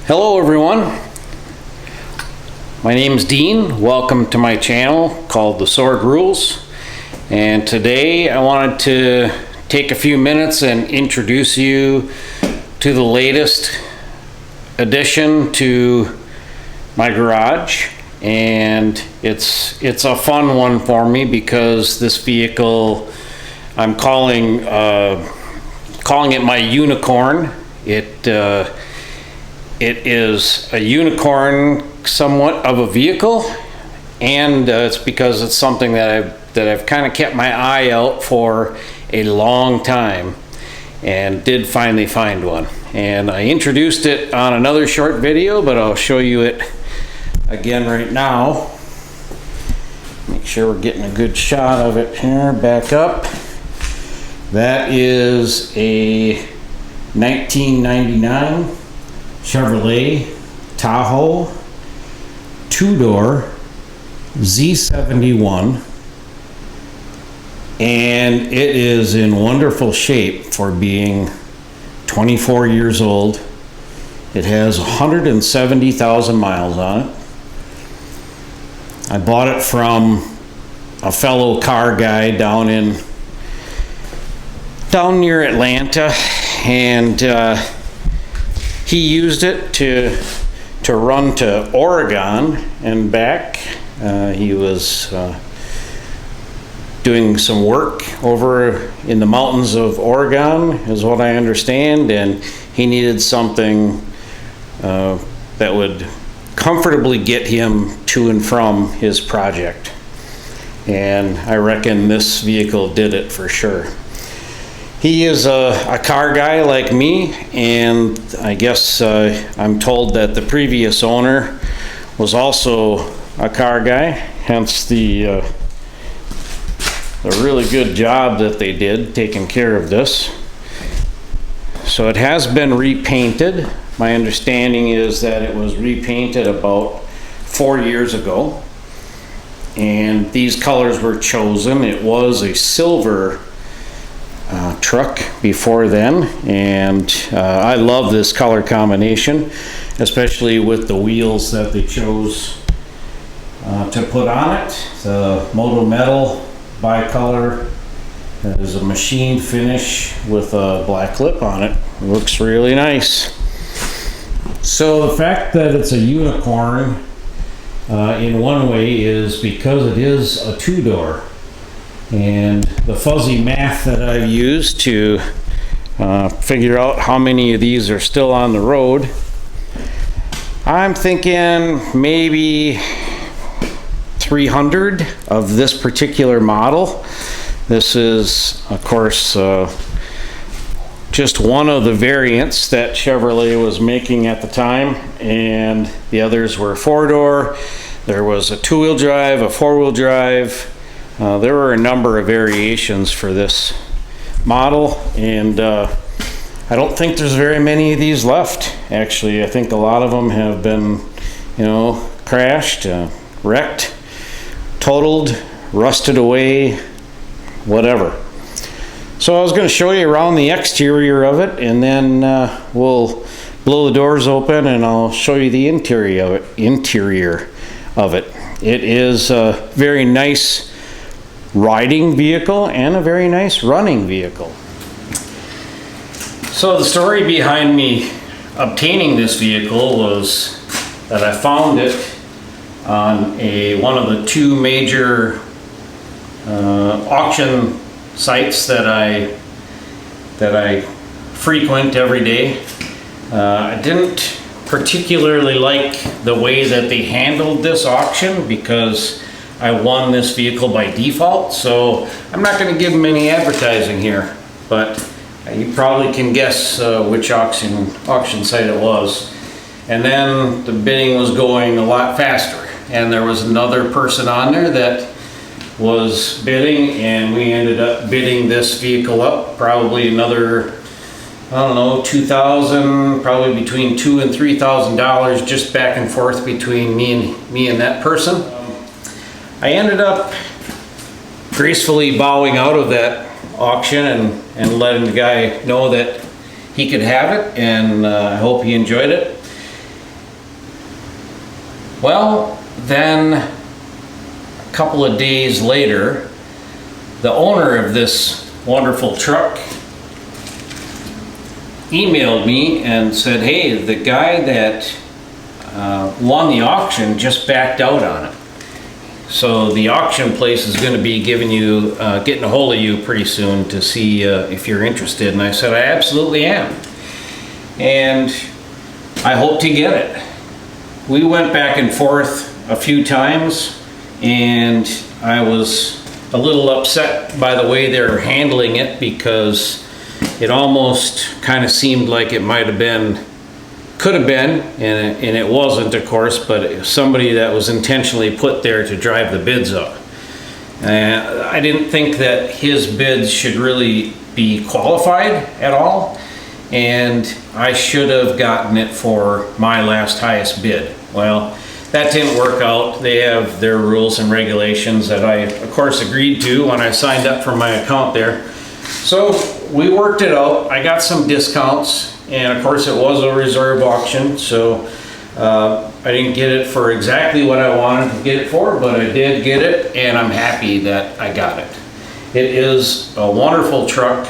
Hello everyone, my name's Dean. Welcome to my channel called The Sword Rules, and today I wanted to take a few minutes and introduce you to the latest addition to my garage. And it's a fun one for me because this vehicle, I'm calling it my unicorn. It is a unicorn, somewhat of a vehicle, and it's because it's something that I've kind of kept my eye out for a long time, and did finally find one. And I introduced it on another short video, but I'll show you it again right now. Make sure we're getting a good shot of it here. Back up. That is a 1999 Chevrolet Tahoe two-door Z71, and it is in wonderful shape for being 24 years old. It has 170,000 miles on it. I bought it from a fellow car guy down near Atlanta, and he used it to run to Oregon and back. He was doing some work over in the mountains of Oregon, is what I understand, and he needed something that would comfortably get him to and from his project. And I reckon this vehicle did it for sure. He is a car guy like me, and I guess I'm told that the previous owner was also a car guy, hence the really good job that they did taking care of this. So it has been repainted. My understanding is that it was repainted about 4 years ago, and these colors were chosen. It was a silver truck before then, and I love this color combination, especially with the wheels that they chose to put on it. The Moto Metal bicolor. That is a machine finish with a black lip on it. It looks really nice. So the fact that it's a unicorn in one way is because it is a two-door. And the fuzzy math that I've used to figure out how many of these are still on the road, I'm thinking maybe 300 of this particular model. This is, of course, just one of the variants that Chevrolet was making at the time, and the others were four-door. There was a two-wheel drive, a four-wheel drive. There were a number of variations for this model, and I don't think there's very many of these left. Actually, I think a lot of them have been, crashed, wrecked, totaled, rusted away, whatever. So I was going to show you around the exterior of it, and then we'll blow the doors open and I'll show you the interior of it. It is a very nice riding vehicle and a very nice running vehicle. So the story behind me obtaining this vehicle was that I found it on one of the two major auction sites that I frequent every day. I didn't particularly like the way that they handled this auction because I won this vehicle by default, so I'm not going to give them any advertising here, but you probably can guess which auction site it was. And then the bidding was going a lot faster, and there was another person on there that was bidding, and we ended up bidding this vehicle up probably another, I don't know, $2,000, probably between $2,000 and $3,000, just back and forth between me and that person. I ended up gracefully bowing out of that auction and letting the guy know that he could have it, and I hope he enjoyed it. Well, then a couple of days later, the owner of this wonderful truck emailed me and said, hey, the guy that won the auction just backed out on it. So the auction place is going to be giving you, getting a hold of you pretty soon to see if you're interested. And I said, I absolutely am. And I hope to get it. We went back and forth a few times, and I was a little upset by the way they're handling it, because it almost kind of seemed like it might have been, could have been, and it wasn't, of course, but somebody that was intentionally put there to drive the bids up. I didn't think that his bids should really be qualified at all, and I should have gotten it for my last highest bid. Well, that didn't work out. They have their rules and regulations that I, of course, agreed to when I signed up for my account there. So we worked it out. I got some discounts, and of course it was a reserve auction, so I didn't get it for exactly what I wanted to get it for, but I did get it, and I'm happy that I got it. It is a wonderful truck.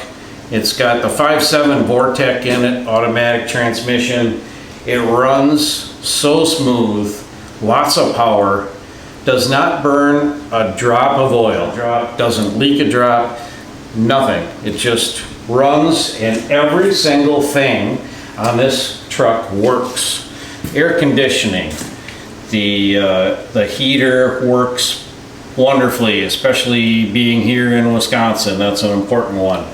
It's got the 5.7 WeatherTech in it, automatic transmission. It runs so smooth, lots of power, does not burn a drop of oil, doesn't leak a drop, nothing. It just runs, and every single thing on this truck works. Air conditioning, the heater works wonderfully, especially being here in Wisconsin. That's an important one.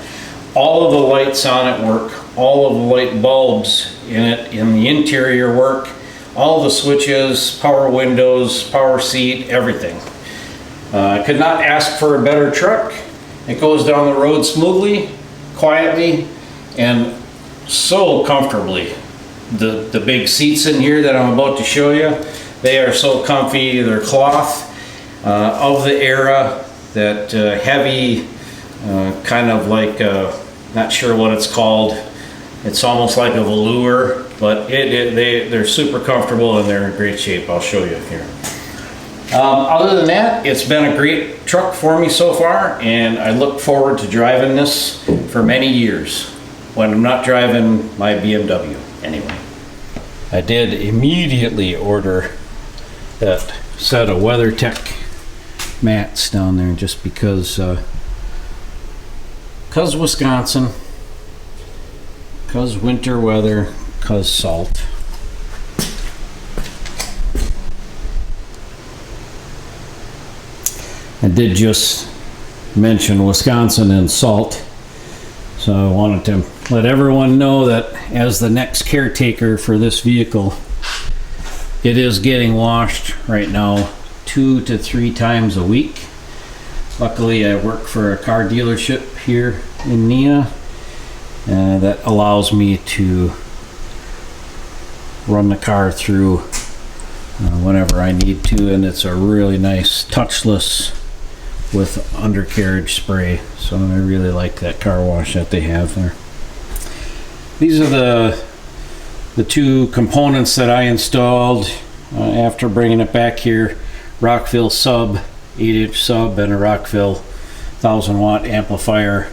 All of the lights on it work. All of the light bulbs in it, in the interior work. All the switches, power windows, power seat, everything. I could not ask for a better truck. It goes down the road smoothly, quietly, and so comfortably. The big seats in here that I'm about to show you, they are so comfy. They're cloth of the era, that heavy, kind of like, not sure what it's called. It's almost like a velour, but they're super comfortable, and they're in great shape. I'll show you here. Other than that, it's been a great truck for me so far, and I look forward to driving this for many years when I'm not driving my BMW anyway. I did immediately order that set of WeatherTech mats down there, just because Wisconsin, because winter weather, because salt. I did just mention Wisconsin and salt, so I wanted to let everyone know that as the next caretaker for this vehicle, it is getting washed right now 2 to 3 times a week. Luckily, I work for a car dealership here in Neenah that allows me to run the car through whenever I need to, and it's a really nice touchless with undercarriage spray, so I really like that car wash that they have there. These are the 2 components that I installed after bringing it back here. Rockville sub, 8-inch sub, and a Rockville 1000-watt amplifier.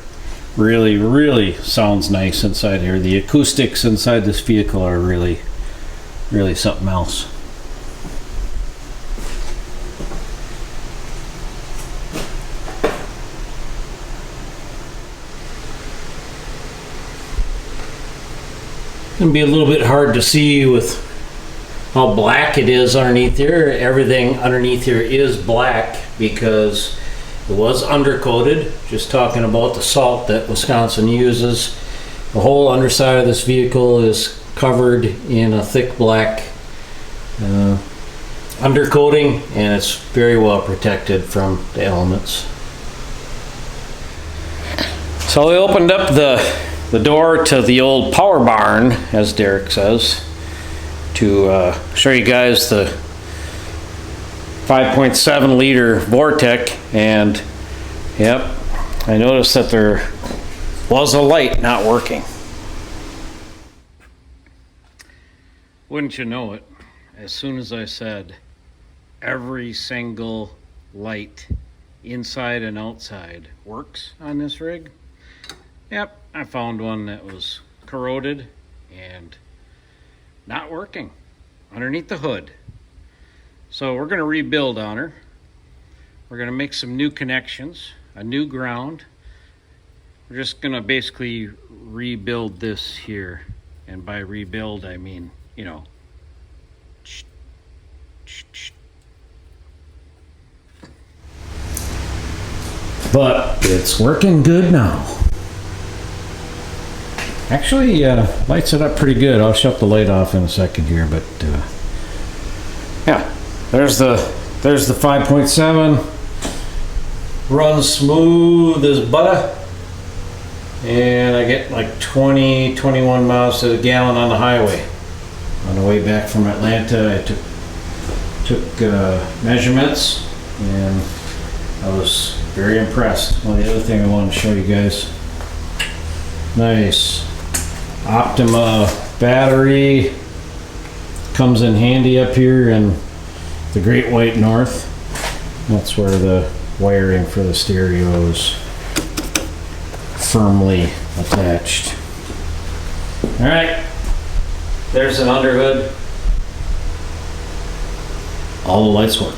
Really sounds nice inside here. The acoustics inside this vehicle are really something else. It's gonna be a little bit hard to see with how black it is underneath here. Everything underneath here is black because it was undercoated. Just talking about the salt that Wisconsin uses. The whole underside of this vehicle is covered in a thick black undercoating, and it's very well protected from the elements. So we opened up the door to the old power barn, as Derek says, to show you guys the 5.7 liter WeatherTech, and yep, I noticed that there was a light not working. Wouldn't you know it, as soon as I said every single light inside and outside works on this rig. Yep, I found one that was corroded and not working underneath the hood. So we're going to rebuild on her. We're going to make some new connections, a new ground. We're just going to basically rebuild this here. And by rebuild, I mean, you know, but it's working good now. Actually, lights it up pretty good. I'll shut the light off in a second here, but yeah, there's the 5.7. Runs smooth as butter, and I get like 21 miles to the gallon on the highway. On the way back from Atlanta, I took measurements, and I was very impressed. Well, the other thing I wanted to show you guys, nice Optima battery, comes in handy up here in the Great White North. That's where the wiring for the stereo is firmly attached. All right, there's an underhood. All the lights work.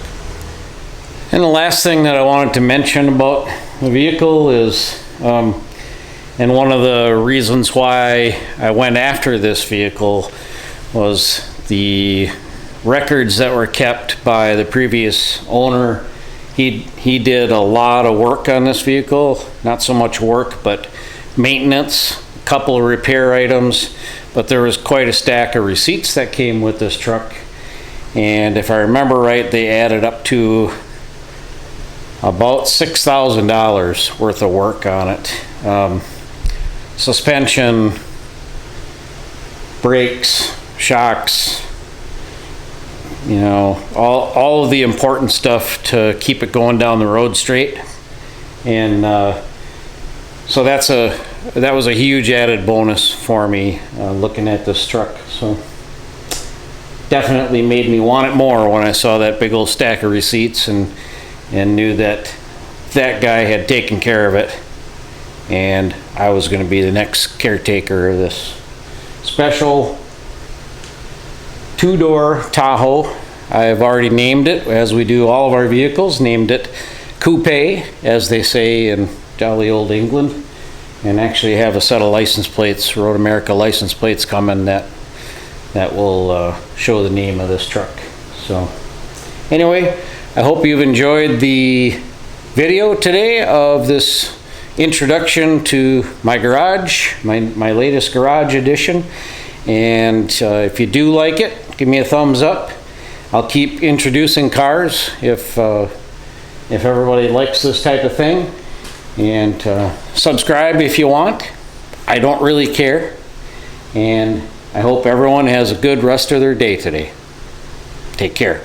And the last thing that I wanted to mention about the vehicle is, and one of the reasons why I went after this vehicle was the records that were kept by the previous owner. He did a lot of work on this vehicle, not so much work, but maintenance, a couple of repair items, but there was quite a stack of receipts that came with this truck. And if I remember right, they added up to about $6,000 worth of work on it. Suspension, brakes, shocks, you know, all of the important stuff to keep it going down the road straight. And so that was a huge added bonus for me looking at this truck. So definitely made me want it more when I saw that big old stack of receipts and knew that that guy had taken care of it, and I was going to be the next caretaker of this special two-door Tahoe. I've already named it, as we do all of our vehicles, named it Coopay, as they say in jolly old England, and actually have a set of license plates, Road America license plates coming that will show the name of this truck. So anyway, I hope you've enjoyed the video today of this introduction to my garage, my latest garage edition. And if you do like it, give me a thumbs up. I'll keep introducing cars if everybody likes this type of thing. And subscribe if you want. I don't really care. And I hope everyone has a good rest of their day today. Take care.